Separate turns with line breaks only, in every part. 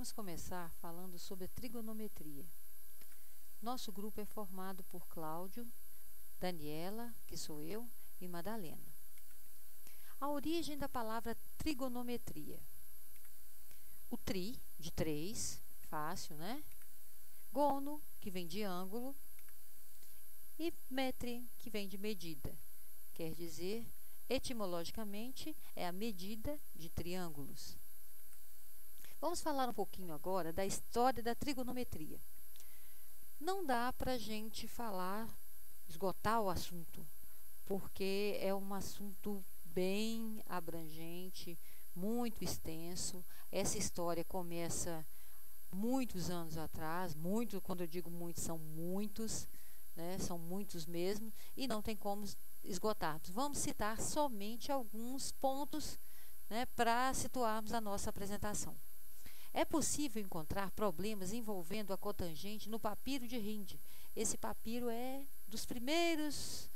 vamos começar falando sobre a trigonometria. Nosso grupo é formado por Cláudio, Daniela, que sou eu, e Madalena. A origem da palavra trigonometria. O tri, de 3, fácil, né? Gono, que vem de ângulo, e metri, que vem de medida. Quer dizer, etimologicamente, é a medida de triângulos. Vamos falar um pouquinho agora da história da trigonometria. Não dá para a gente esgotar o assunto, porque é um assunto bem abrangente, muito extenso. Essa história começa muitos anos atrás, quando eu digo muitos, são muitos, né? São muitos mesmo, e não tem como esgotarmos. Vamos citar somente alguns pontos, né, para situarmos a nossa apresentação. É possível encontrar problemas envolvendo a cotangente no papiro de Rinde. Esse papiro é dos primeiros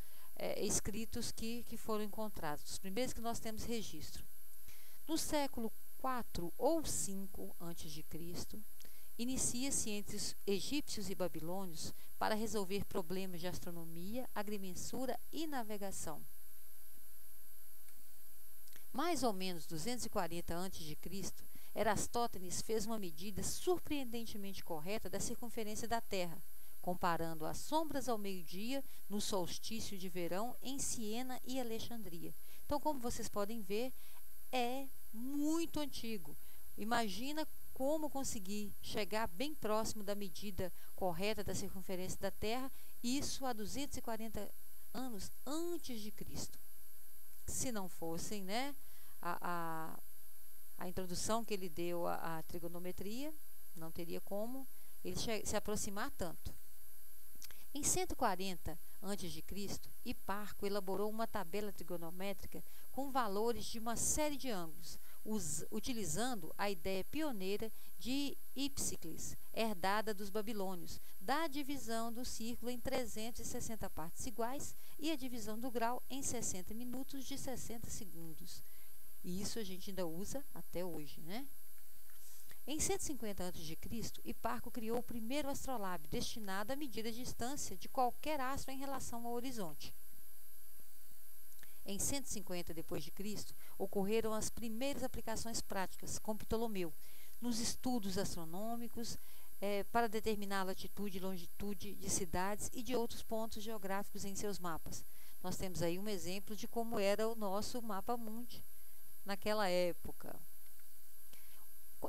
escritos que foram encontrados, dos primeiros que nós temos registro. No século IV ou V a.C., inicia-se entre os egípcios e babilônios para resolver problemas de astronomia, agrimensura e navegação. Mais ou menos 240 a.C., Erastótenes fez uma medida surpreendentemente correta da circunferência da Terra, comparando as sombras ao meio-dia no solstício de verão em Siena e Alexandria. Então, como vocês podem ver, é muito antigo. Imagina como conseguir chegar bem próximo da medida correta da circunferência da Terra, isso há 240 anos antes de Cristo. Se não fossem, né, a introdução que ele deu à trigonometria, não teria como ele se aproximar tanto. Em 140 a.C., Hiparco elaborou uma tabela trigonométrica com valores de uma série de ângulos, utilizando a ideia pioneira de Hipsícles, herdada dos babilônios, da divisão do círculo em 360 partes iguais e a divisão do grau em 60 minutos de 60 segundos. E isso a gente ainda usa até hoje, né? Em 150 a.C., Hiparco criou o primeiro astrolábio, destinado a medir a distância de qualquer astro em relação ao horizonte. Em 150 d.C., ocorreram as primeiras aplicações práticas com Ptolomeu, nos estudos astronômicos, para determinar a latitude e longitude de cidades e de outros pontos geográficos em seus mapas. Nós temos aí um exemplo de como era o nosso mapa mundi naquela época.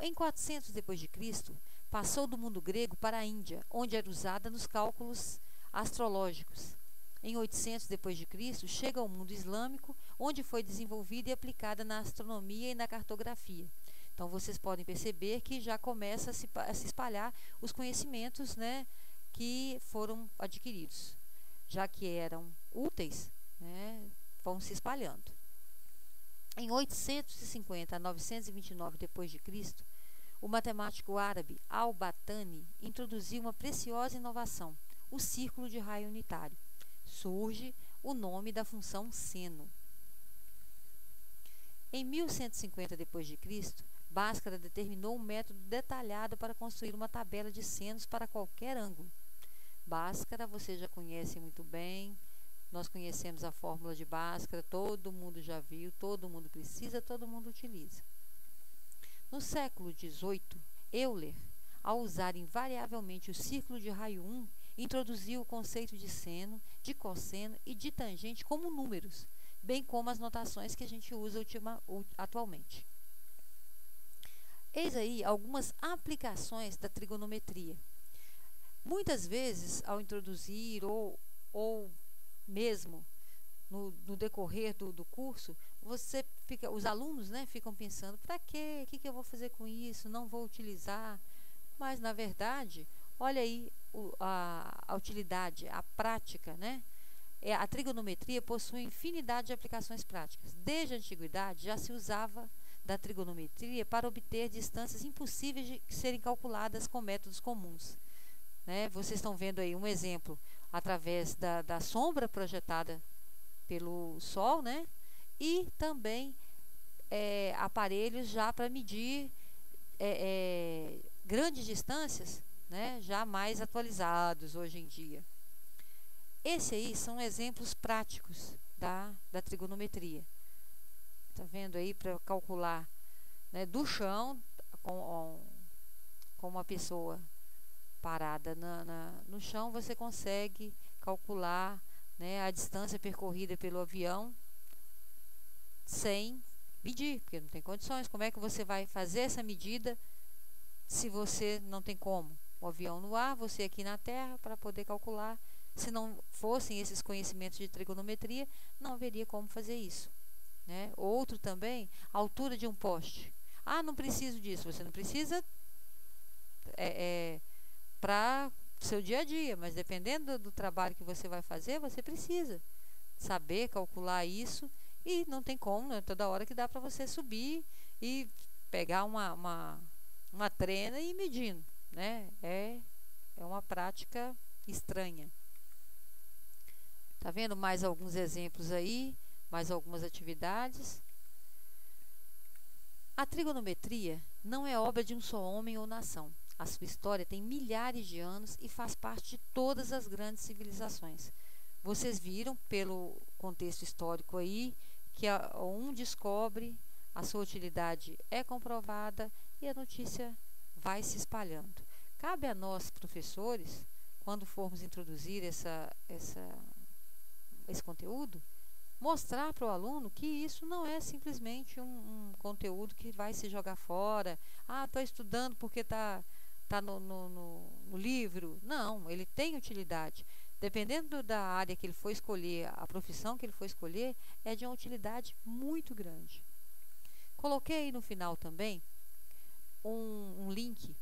Em 400 d.C., passou do mundo grego para a Índia, onde era usada nos cálculos astrológicos. Em 800 d.C., chega ao mundo islâmico, onde foi desenvolvida e aplicada na astronomia e na cartografia. Então, vocês podem perceber que já começa a se espalhar os conhecimentos, né, que foram adquiridos. Já que eram úteis, né, vão se espalhando. Em 850 a 929 d.C., o matemático árabe Al-Battani introduziu uma preciosa inovação, o círculo de raio unitário. Surge o nome da função seno. Em 1150 d.C., Bhaskara determinou um método detalhado para construir uma tabela de senos para qualquer ângulo. Bhaskara, você já conhece muito bem. Nós conhecemos a fórmula de Bhaskara, todo mundo já viu, todo mundo precisa, todo mundo utiliza. No século XVIII, Euler, ao usar invariavelmente o círculo de raio 1, introduziu o conceito de seno, de cosseno e de tangente como números, bem como as notações que a gente usa atualmente. Eis aí algumas aplicações da trigonometria. Muitas vezes, ao introduzir ou mesmo no decorrer do curso, os alunos, né, ficam pensando, para quê? O que eu vou fazer com isso? Não vou utilizar. Mas, na verdade, olha aí a utilidade, a prática, né? A trigonometria possui infinidade de aplicações práticas. Desde a antiguidade já se usava da trigonometria para obter distâncias impossíveis de serem calculadas com métodos comuns. Né? Vocês estão vendo aí um exemplo através da sombra projetada pelo Sol, né? E também aparelhos já para medir grandes distâncias, né, já mais atualizados hoje em dia. Esses aí são exemplos práticos da trigonometria. Tá vendo aí, para calcular, né, do chão com uma pessoa parada no chão, você consegue calcular, né, a distância percorrida pelo avião sem medir, porque não tem condições. Como é que você vai fazer essa medida se você não tem como? O avião no ar, você aqui na terra, para poder calcular. Se não fossem esses conhecimentos de trigonometria, não haveria como fazer isso, né? Outro também, a altura de um poste. Ah, não preciso disso. Você não precisa para o seu dia a dia, mas dependendo do trabalho que você vai fazer, você precisa saber calcular isso, e não tem como, né? Toda hora que dá para você subir e pegar uma trena e ir medindo, né? É uma prática estranha. Tá vendo mais alguns exemplos aí, mais algumas atividades. A trigonometria não é obra de um só homem ou nação. A sua história tem milhares de anos e faz parte de todas as grandes civilizações. Vocês viram pelo contexto histórico aí que um descobre, a sua utilidade é comprovada e a notícia vai se espalhando. Cabe a nós, professores, quando formos introduzir esse conteúdo, mostrar para o aluno que isso não é simplesmente um conteúdo que vai se jogar fora. Ah, estou estudando porque está no livro. Não, ele tem utilidade. Dependendo da área que ele for escolher, a profissão que ele for escolher, é de uma utilidade muito grande. Coloquei aí no final também um link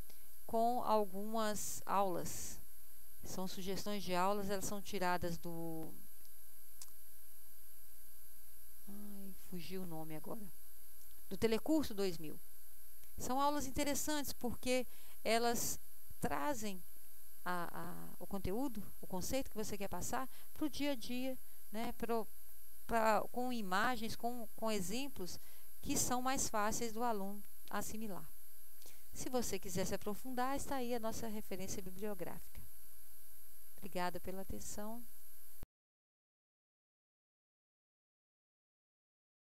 com algumas aulas. São sugestões de aulas, elas são tiradas do... fugiu o nome agora. Do Telecurso 2000. São aulas interessantes porque elas trazem o conteúdo, o conceito que você quer passar para o dia a dia, né? Com imagens, com exemplos que são mais fáceis do aluno assimilar. Se você quiser se aprofundar, está aí a nossa referência bibliográfica. Obrigada pela atenção.